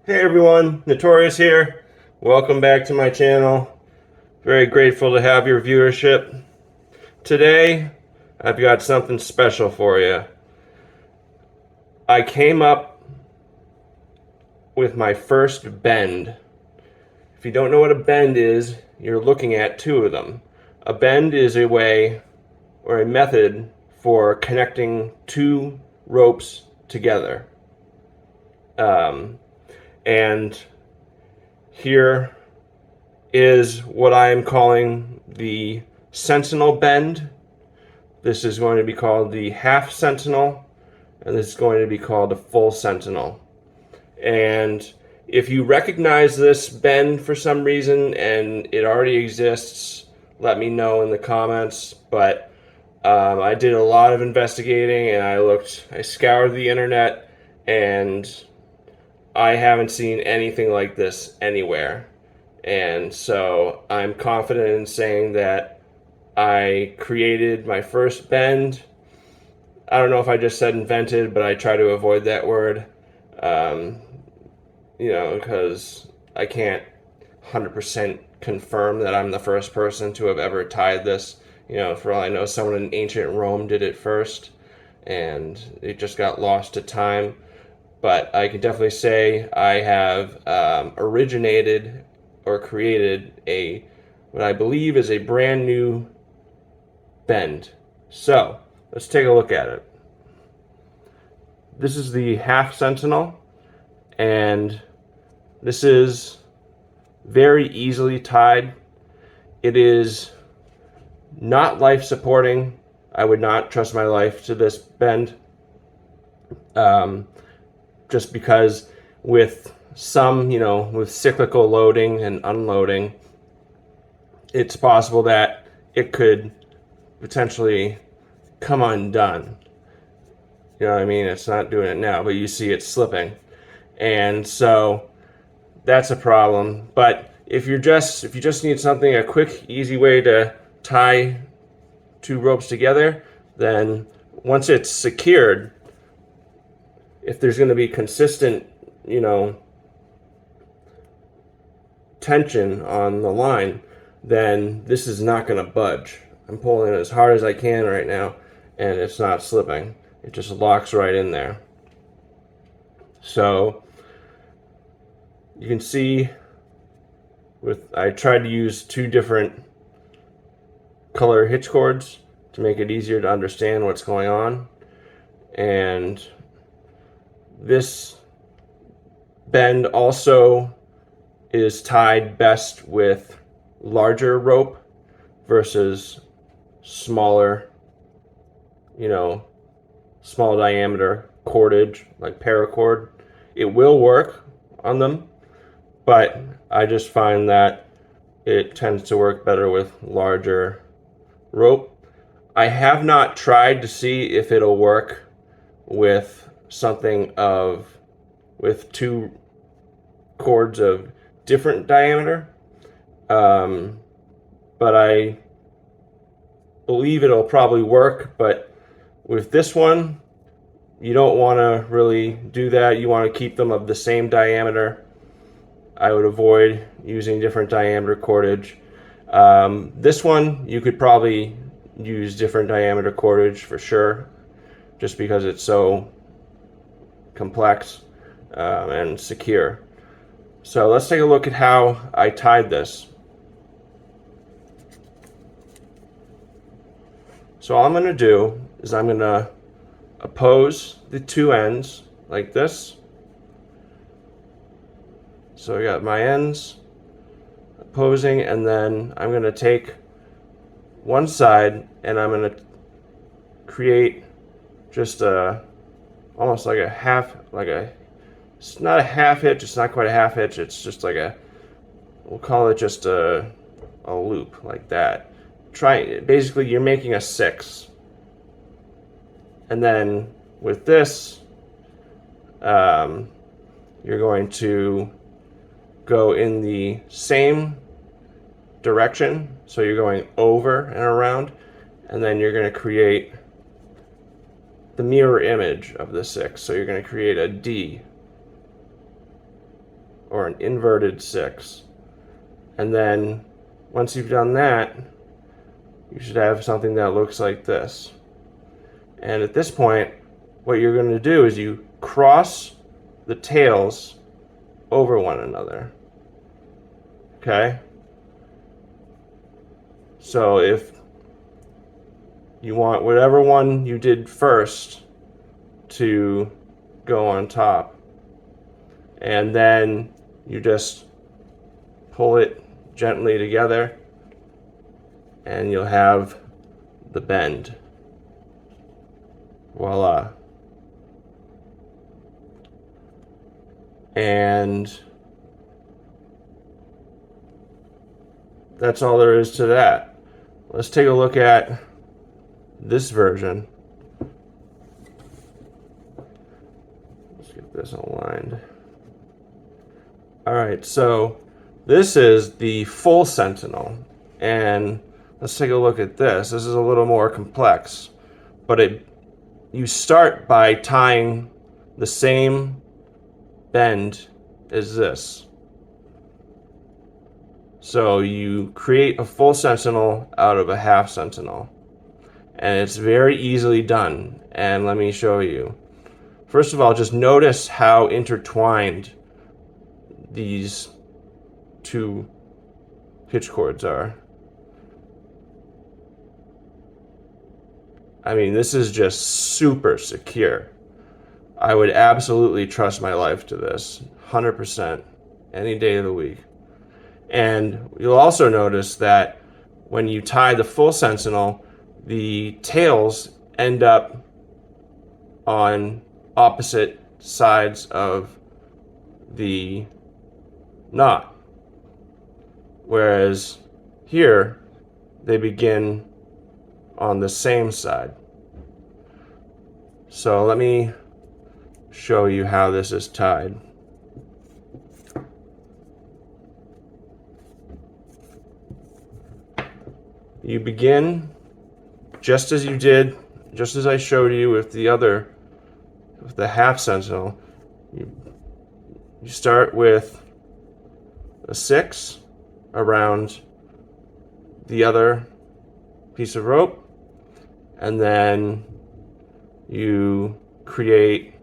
Hey everyone, Knotorious here. Welcome back to my channel. Very grateful to have your viewership. Today, I've got something special for you. I came up with my first bend. If you don't know what a bend is, you're looking at two of them. A bend is a way or a method for connecting two ropes together. And here is what I am calling the Sentinel bend. This is going to be called the half Sentinel, and this is going to be called a full Sentinel. And if you recognize this bend for some reason and it already exists, let me know in the comments. But I did a lot of investigating and I scoured the internet, and I haven't seen anything like this anywhere. And so I'm confident in saying that I created my first bend. I don't know if I just said invented, but I try to avoid that word, um, because I can't 100% confirm that I'm the first person to have ever tied this. For all I know, someone in ancient Rome did it first, and it just got lost to time. But I can definitely say I have originated or created what I believe is a brand new bend. So let's take a look at it. This is the half Sentinel, and this is very easily tied. It is not life supporting. I would not trust my life to this bend, just because with with cyclical loading and unloading, it's possible that it could potentially come undone. You know what I mean? It's not doing it now, but you see it slipping. And so that's a problem. But if you just need something, a quick, easy way to tie two ropes together, then once it's secured, if there's going to be consistent, tension on the line, then this is not going to budge. I'm pulling it as hard as I can right now, and it's not slipping. It just locks right in there. So you can see I tried to use two different color hitch cords to make it easier to understand what's going on. And this bend also is tied best with larger rope versus smaller, small diameter cordage like paracord. It will work on them, but I just find that it tends to work better with larger rope. I have not tried to see if it'll work with with two cords of different diameter, but I believe it'll probably work. But with this one, you don't want to really do that. You want to keep them of the same diameter. I would avoid using different diameter cordage. This one, you could probably use different diameter cordage for sure, just because it's so complex and secure. So let's take a look at how I tied this. So all I'm going to do is I'm going to oppose the two ends like this. So I got my ends opposing, and then I'm going to take one side and I'm going to create just almost like a half, it's not a half hitch, it's not quite a half hitch, it's just like we'll call it just a loop like that. Basically you're making a 6. And then with this, you're going to go in the same direction. So you're going over and around, and then you're going to create the mirror image of the 6. So you're going to create a D. or an inverted 6. And then once you've done that, you should have something that looks like this. And at this point, what you're going to do is you cross the tails over one another. Okay? So if you want whatever one you did first to go on top, and then you just pull it gently together and you'll have the bend. Voila. And that's all there is to that. Let's take a look at this version. Let's get this aligned. Alright, so this is the full Sentinel, and let's take a look at this. This is a little more complex, but you start by tying the same bend as this. So you create a full Sentinel out of a half Sentinel, and it's very easily done, and let me show you. First of all, just notice how intertwined these two pitch cords are. I mean, this is just super secure. I would absolutely trust my life to this, 100%, any day of the week. And you'll also notice that when you tie the full Sentinel, the tails end up on opposite sides of the knot. Whereas here, they begin on the same side. So let me show you how this is tied. You begin just as you did, just as I showed you with the half Sentinel. You start with a 6 around the other piece of rope, and then you create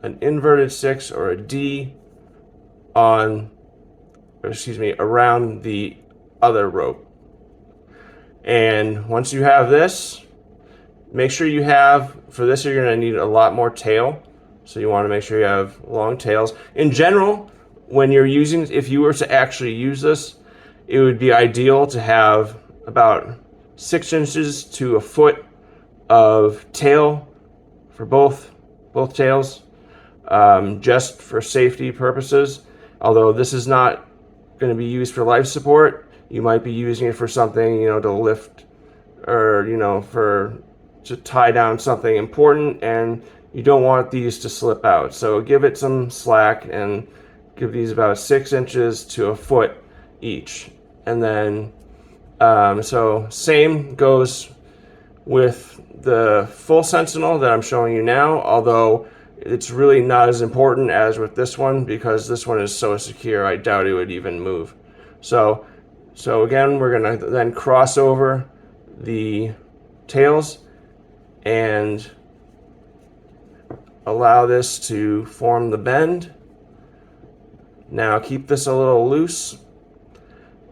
an inverted 6 or a D around the other rope. And once you have this, make sure you have, for this you're going to need a lot more tail, so you want to make sure you have long tails. In general, when you're using, if you were to actually use this, it would be ideal to have about 6 inches to a foot of tail for both tails, just for safety purposes. Although this is not going to be used for life support, you might be using it for something, to lift, or to tie down something important, and you don't want these to slip out. So give it some slack and give these about 6 inches to a foot each. And then, so same goes with the full Sentinel that I'm showing you now, although it's really not as important as with this one because this one is so secure, I doubt it would even move. So again, we're going to then cross over the tails and allow this to form the bend. Now keep this a little loose,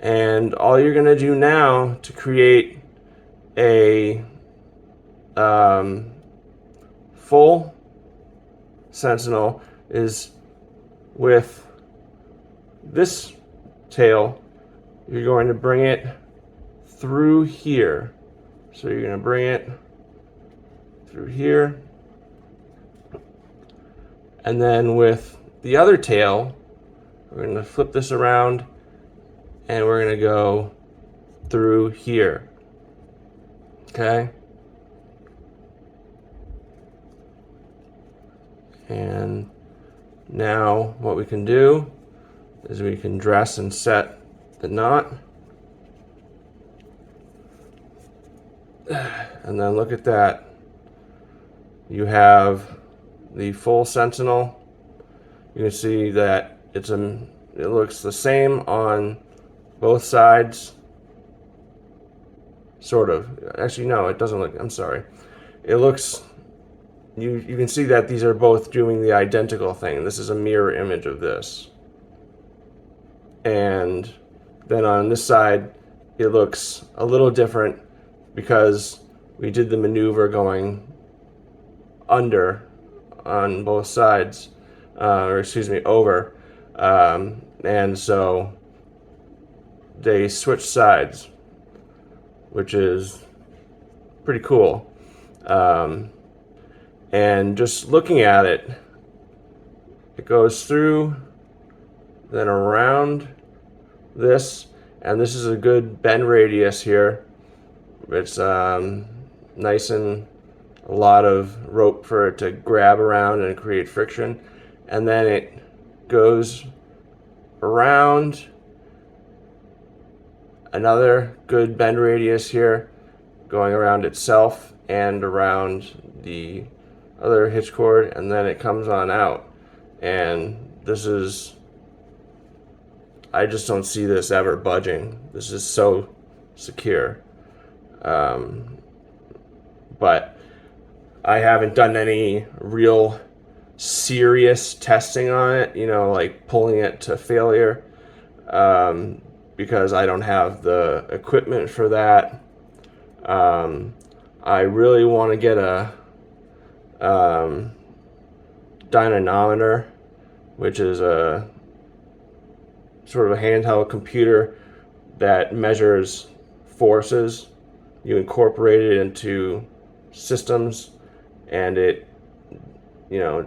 and all you're going to do now to create a full Sentinel is with this tail, you're going to bring it through here. So you're going to bring it through here, and then with the other tail, we're going to flip this around and we're going to go through here. Okay? And now what we can do is we can dress and set the knot. And then look at that. You have the full Sentinel You can see that it looks the same on both sides. Sort of. Actually, no, it doesn't look. I'm sorry. It looks. You can see that these are both doing the identical thing. This is a mirror image of this. And then on this side, it looks a little different because we did the maneuver going under on both sides, or excuse me, over. And so they switched sides, which is pretty cool. And just looking at it, it goes through, then around this, and this is a good bend radius here. It's nice and a lot of rope for it to grab around and create friction. And then it goes around, another good bend radius here, going around itself and around the other hitch cord, and then it comes on out. And this is, I just don't see this ever budging. This is so secure. But I haven't done any real serious testing on it, you know, like pulling it to failure, because I don't have the equipment for that. I really want to get a dynamometer, which is a sort of a handheld computer that measures forces. You incorporate it into systems, and it, you know,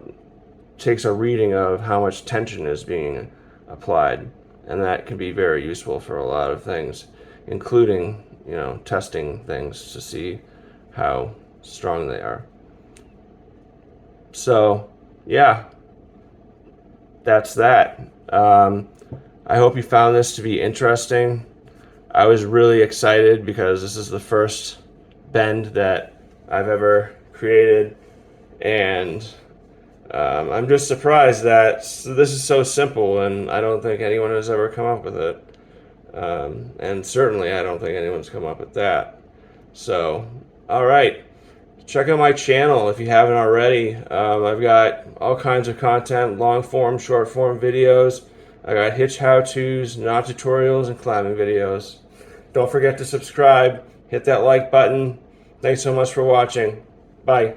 takes a reading of how much tension is being applied, and that can be very useful for a lot of things, including, you know, testing things to see how strong they are. So yeah, that's that. I hope you found this to be interesting. I was really excited because this is the first bend that I've ever created, and I'm just surprised that this is so simple, and I don't think anyone has ever come up with it. And certainly I don't think anyone's come up with that. So, all right. Check out my channel if you haven't already. I've got all kinds of content, long form, short form videos. I got hitch how-tos, knot tutorials, and climbing videos. Don't forget to subscribe, hit that like button. Thanks so much for watching. Bye.